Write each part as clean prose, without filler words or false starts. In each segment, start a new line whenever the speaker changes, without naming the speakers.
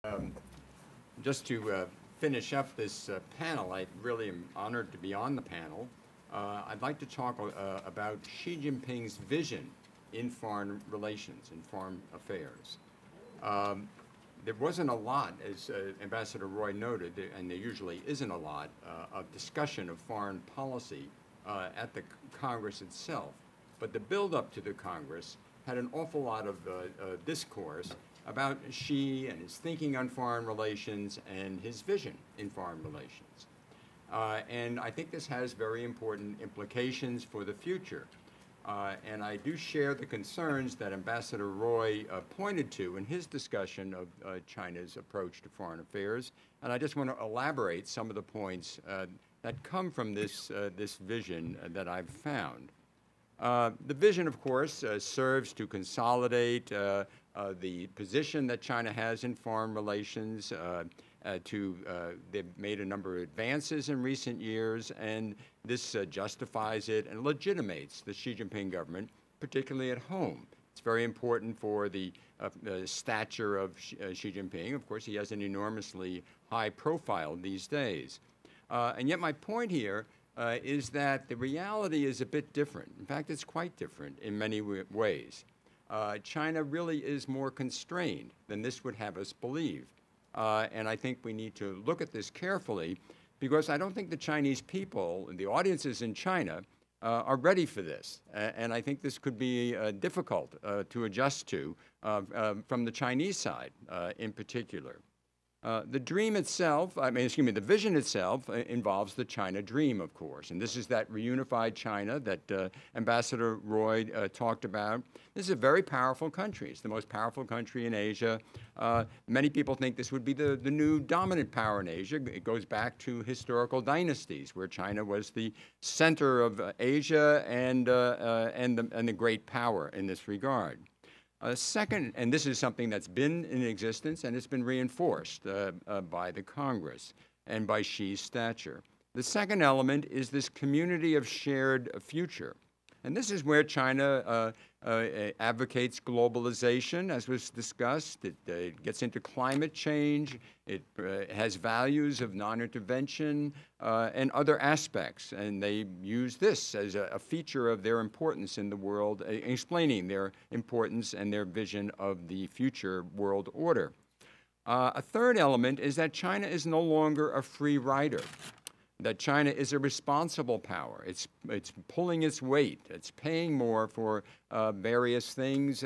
Um, just to finish up this panel, I really am honored to be on the panel. I'd like to talk about Xi Jinping's vision in foreign relations, in foreign affairs. There wasn't a lot, as Ambassador Roy noted, and there usually isn't a lot, of discussion of foreign policy at the Congress itself. But the build-up to the Congress had an awful lot of discourse about Xi and his thinking on foreign relations and his vision in foreign relations. And I think this has very important implications for the future. And I do share the concerns that Ambassador Roy pointed to in his discussion of China's approach to foreign affairs. And I just want to elaborate some of the points that come from this, this vision that I've found. The vision, of course, serves to consolidate the position that China has in foreign relations. They've made a number of advances in recent years, and this justifies it and legitimates the Xi Jinping government, particularly at home. It's very important for the stature of Xi Jinping. Of course, he has an enormously high profile these days. And yet my point here is that the reality is a bit different. In fact, it's quite different in many ways. China really is more constrained than this would have us believe. And I think we need to look at this carefully, because I don't think the Chinese people and the audiences in China are ready for this. And I think this could be difficult to adjust to from the Chinese side in particular. The dream itself, the vision itself involves the China dream, of course. And this is that reunified China that Ambassador Roy talked about. This is a very powerful country. It's the most powerful country in Asia. Many people think this would be the new dominant power in Asia. It goes back to historical dynasties where China was the center of Asia and the great power in this regard. Second, and this is something that's been in existence and it's been reinforced by the Congress and by Xi's stature. The second element is this community of shared future. And this is where China advocates globalization, as was discussed. It gets into climate change. It has values of non-intervention and other aspects. And they use this as a feature of their importance in the world, explaining their importance and their vision of the future world order. A third element is that China is no longer a free rider, that China is a responsible power. It's pulling its weight. It's paying more for various things,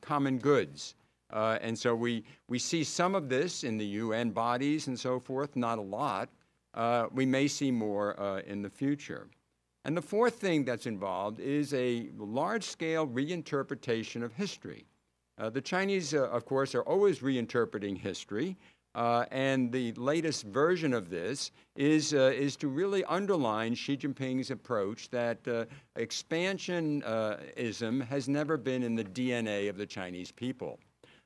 common goods. And so we see some of this in the UN bodies and so forth, not a lot. We may see more in the future. And the fourth thing that's involved is a large-scale reinterpretation of history. The Chinese, of course, are always reinterpreting history. And the latest version of this is to really underline Xi Jinping's approach that expansionism has never been in the DNA of the Chinese people.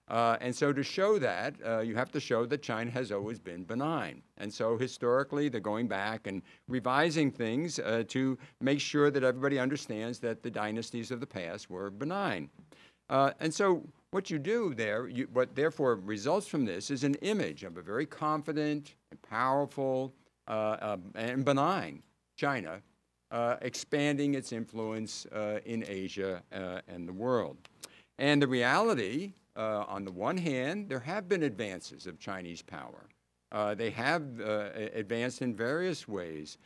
And so to show that, you have to show that China has always been benign. And so historically, they're going back and revising things to make sure that everybody understands that the dynasties of the past were benign. And so what you do there, what therefore results from this is an image of a very confident, and powerful, and benign China expanding its influence in Asia and the world. And the reality, on the one hand, there have been advances of Chinese power. They have advanced in various ways.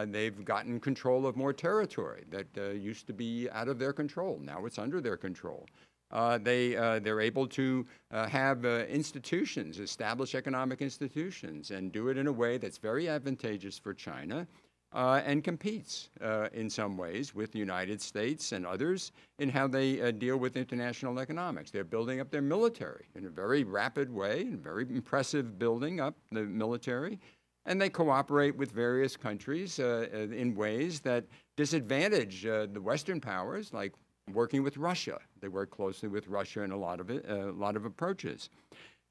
They've gotten control of more territory that used to be out of their control. Now it's under their control. They're able to have institutions, establish economic institutions, and do it in a way that's very advantageous for China and competes in some ways with the United States and others in how they deal with international economics. They're building up their military in a very rapid way, and very impressive building up the military. And they cooperate with various countries in ways that disadvantage the Western powers, like working with Russia. They work closely with Russia in a lot of approaches.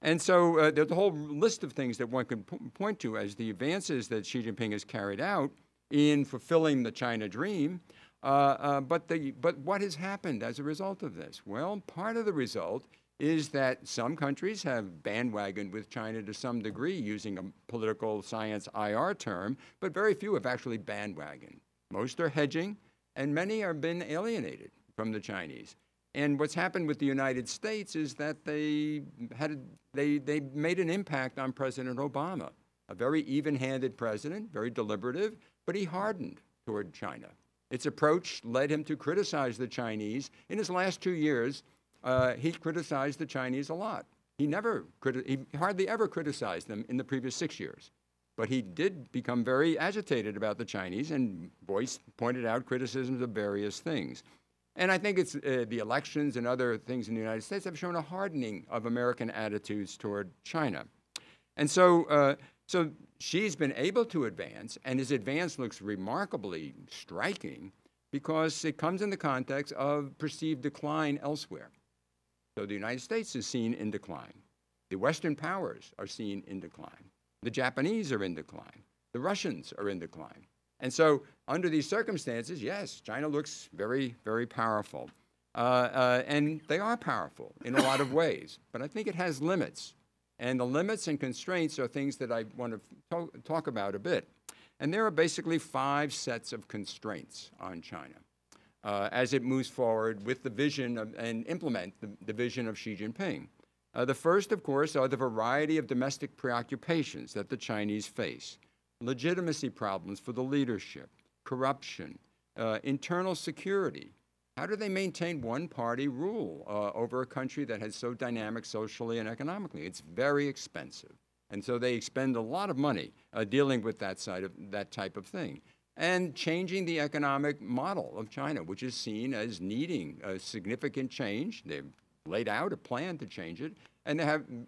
And so there's a whole list of things that one can point to as the advances that Xi Jinping has carried out in fulfilling the China dream. But what has happened as a result of this? Well, part of the result is that some countries have bandwagoned with China to some degree, using a political science IR term, but very few have actually bandwagoned. Most are hedging, and many have been alienated from the Chinese. And what's happened with the United States is that they made an impact on President Obama, a very even-handed president, very deliberative, but he hardened toward China. Its approach led him to criticize the Chinese. In his last 2 years, he criticized the Chinese a lot. He hardly ever criticized them in the previous 6 years. But he did become very agitated about the Chinese and pointed out criticisms of various things. And I think it's the elections and other things in the United States have shown a hardening of American attitudes toward China. And so Xi's been able to advance, and his advance looks remarkably striking because it comes in the context of perceived decline elsewhere. So the United States is seen in decline. The Western powers are seen in decline. The Japanese are in decline. The Russians are in decline. And so under these circumstances, yes, China looks very, very powerful. And they are powerful in a lot of ways. But I think it has limits. And the limits and constraints are things that I want to talk about a bit. And there are basically 5 sets of constraints on China as it moves forward with the vision and implement the vision of Xi Jinping. The first, of course, are the variety of domestic preoccupations that the Chinese face. Legitimacy problems for the leadership, corruption, internal security. How do they maintain one-party rule over a country that is so dynamic socially and economically? It's very expensive. And so they expend a lot of money dealing with that type of thing. And changing the economic model of China, which is seen as needing a significant change. They've laid out a plan to change it, and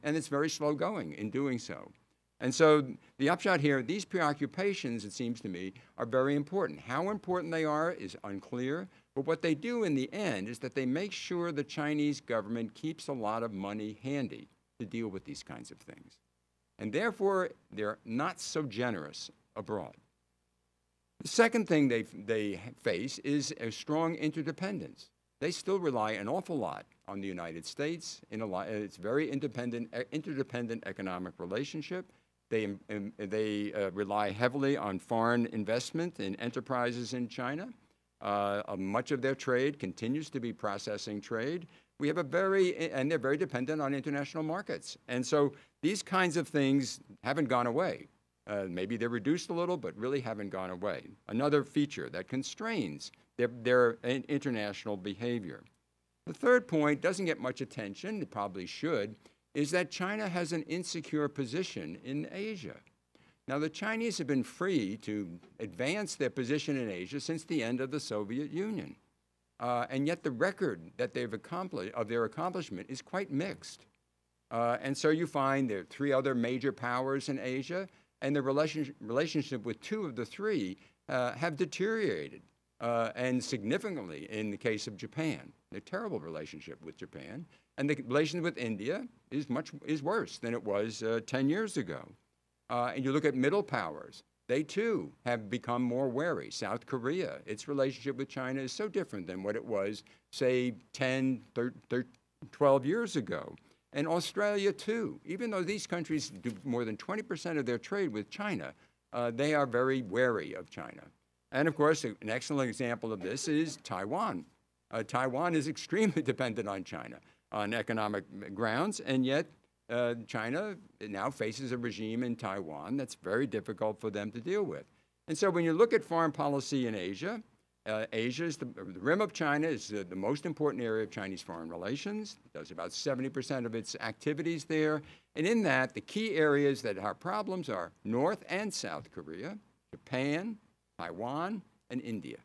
it's very slow going in doing so. And so the upshot here, these preoccupations, it seems to me, are very important. How important they are is unclear, but what they do in the end is that they make sure the Chinese government keeps a lot of money handy to deal with these kinds of things. And therefore, they're not so generous abroad. The second thing they face is a strong interdependence. They still rely an awful lot on the United States. It's very interdependent economic relationship. They rely heavily on foreign investment in enterprises in China. Much of their trade continues to be processing trade. And they're very dependent on international markets. And so these kinds of things haven't gone away. Maybe they're reduced a little, but really haven't gone away. Another feature that constrains their international behavior. The third point doesn't get much attention, it probably should, is that China has an insecure position in Asia. Now, the Chinese have been free to advance their position in Asia since the end of the Soviet Union. And yet the record that they've accomplished, of their accomplishment, is quite mixed. And so you find there are 3 other major powers in Asia, and the relationship with 2 of the 3 have deteriorated, and significantly in the case of Japan. A terrible relationship with Japan. And the relation with India is worse than it was 10 years ago. And you look at middle powers. They, too, have become more wary. South Korea, its relationship with China is so different than what it was, say, 10, 12 years ago. And Australia, too. Even though these countries do more than 20% of their trade with China, they are very wary of China. And, of course, an excellent example of this is Taiwan. Taiwan is extremely dependent on China on economic grounds, and yet China now faces a regime in Taiwan that's very difficult for them to deal with. And so when you look at foreign policy in Asia, the rim of China is the most important area of Chinese foreign relations. It does about 70% of its activities there. And in that, the key areas that have problems are North and South Korea, Japan, Taiwan, and India.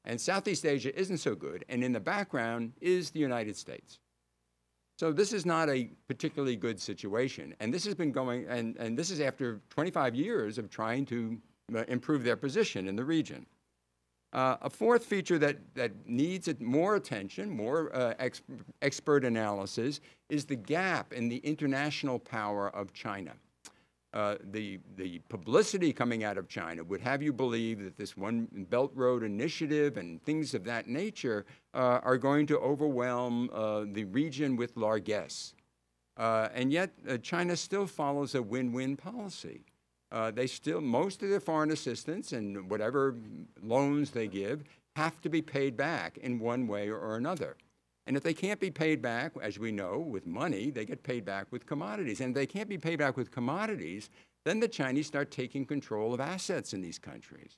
And Southeast Asia isn't so good, and in the background is the United States. So this is not a particularly good situation, and this has been going, and this is after 25 years of trying to improve their position in the region. A fourth feature that needs more attention, more expert analysis, is the gap in the international power of China. The publicity coming out of China would have you believe that this One Belt Road initiative and things of that nature are going to overwhelm the region with largesse. And yet, China still follows a win-win policy. Most of their foreign assistance and whatever loans they give have to be paid back in one way or another. And if they can't be paid back, as we know, with money, they get paid back with commodities. And if they can't be paid back with commodities, then the Chinese start taking control of assets in these countries.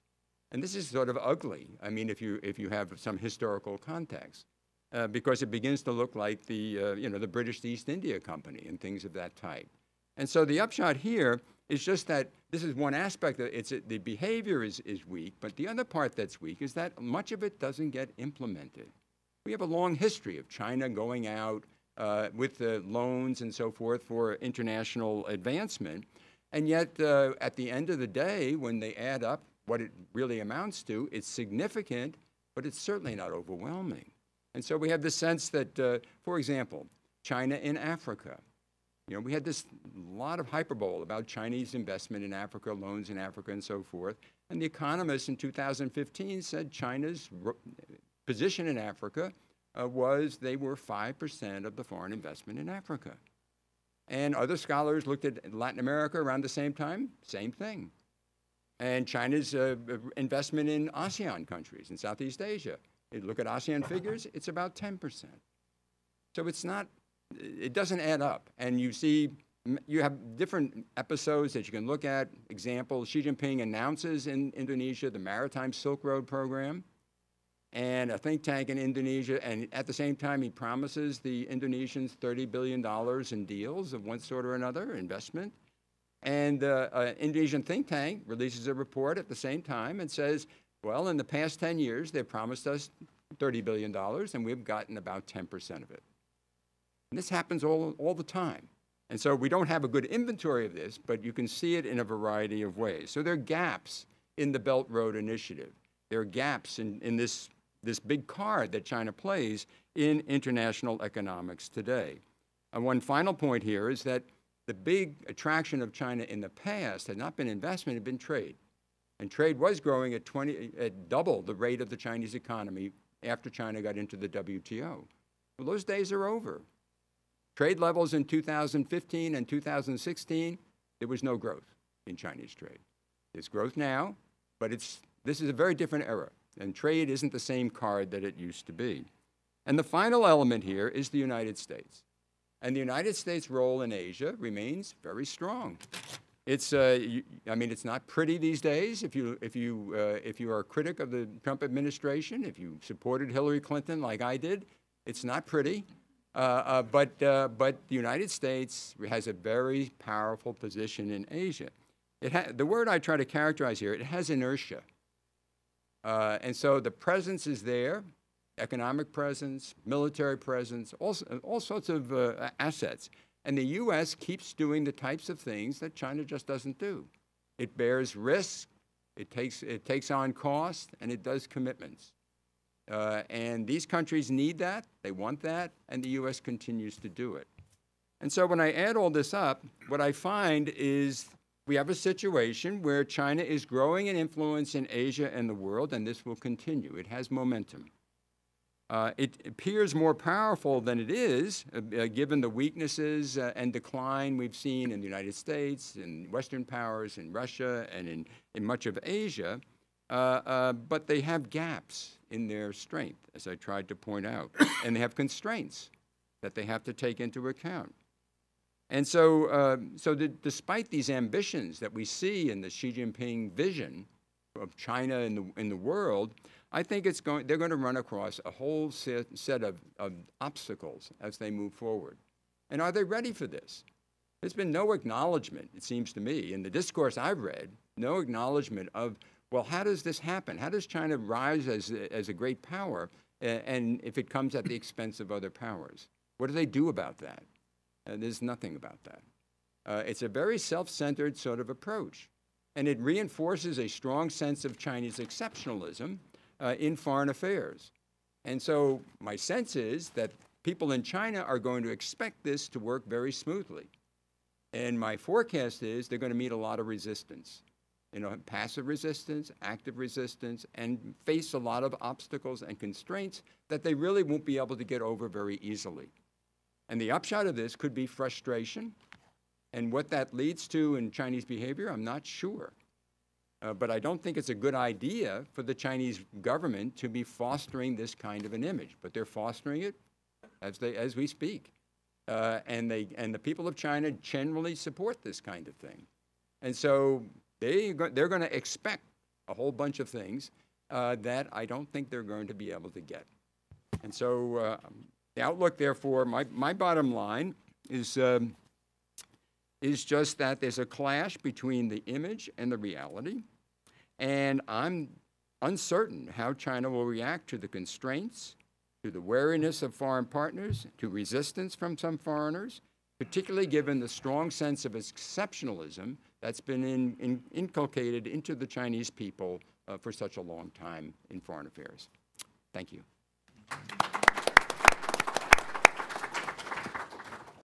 And this is sort of ugly, I mean, if you have some historical context, because it begins to look like the British East India Company and things of that type. And so the upshot here is just that this is one aspect of it. The behavior is weak, but the other part that's weak is that much of it doesn't get implemented. We have a long history of China going out with the loans and so forth for international advancement, and yet at the end of the day, when they add up what it really amounts to, it's significant, but it's certainly not overwhelming. And so we have the sense that, for example, China in Africa. You know, we had this lot of hyperbole about Chinese investment in Africa, loans in Africa, and so forth. And The Economist in 2015 said China's position in Africa was they were 5% of the foreign investment in Africa. And other scholars looked at Latin America around the same time, same thing. And China's investment in ASEAN countries in Southeast Asia. You look at ASEAN figures, it's about 10%. So it doesn't add up. And you have different episodes that you can look at. Example, Xi Jinping announces in Indonesia the Maritime Silk Road program and a think tank in Indonesia, and at the same time he promises the Indonesians $30 billion in deals of one sort or another, investment. And an Indonesian think tank releases a report at the same time and says, well, in the past 10 years, they've promised us $30 billion, and we've gotten about 10% of it. And this happens all the time. And so we don't have a good inventory of this, but you can see it in a variety of ways. So there are gaps in the Belt Road Initiative. There are gaps in this big card that China plays in international economics today. And one final point here is that the big attraction of China in the past had not been investment, it had been trade. And trade was growing at double the rate of the Chinese economy after China got into the WTO. Well, those days are over. Trade levels in 2015 and 2016, there was no growth in Chinese trade. There's growth now, but this is a very different era, and trade isn't the same card that it used to be. And the final element here is the United States. And the United States' role in Asia remains very strong. It's, I mean, it's not pretty these days. If you are a critic of the Trump administration, if you supported Hillary Clinton like I did, it's not pretty. But the United States has a very powerful position in Asia. The word I try to characterize here, it has inertia. And so the presence is there, economic presence, military presence, all sorts of assets. And the U.S. keeps doing the types of things that China just doesn't do. It bears risk, it takes on cost, and it does commitments. And these countries need that, they want that, and the U.S. continues to do it. And so when I add all this up, what I find is we have a situation where China is growing in influence in Asia and the world, and this will continue. It has momentum. It appears more powerful than it is, given the weaknesses and decline we've seen in the United States, in Western powers, in Russia, and in much of Asia. But they have gaps in their strength, as I tried to point out, and they have constraints that they have to take into account. And so, despite these ambitions that we see in the Xi Jinping vision of China in the world, I think they're going to run across a whole set of obstacles as they move forward. And are they ready for this? There's been no acknowledgement, it seems to me, in the discourse I've read, no acknowledgement of, well, how does this happen? How does China rise as a great power, and if it comes at the expense of other powers? What do they do about that? There's nothing about that. It's a very self-centered sort of approach, and it reinforces a strong sense of Chinese exceptionalism in foreign affairs. And so my sense is that people in China are going to expect this to work very smoothly. And my forecast is they're going to meet a lot of resistance. You know, passive resistance, active resistance, and face a lot of obstacles and constraints that they really won't be able to get over very easily. And the upshot of this could be frustration. And what that leads to in Chinese behavior, I'm not sure. But I don't think it's a good idea for the Chinese government to be fostering this kind of an image. But they're fostering it as we speak. And the people of China generally support this kind of thing. And so they're going to expect a whole bunch of things that I don't think they're going to be able to get. And so the outlook, therefore, my bottom line is just that there's a clash between the image and the reality. And I'm uncertain how China will react to the constraints, to the wariness of foreign partners, to resistance from some foreigners, particularly given the strong sense of exceptionalism that's been inculcated into the Chinese people for such a long time in foreign affairs. Thank you.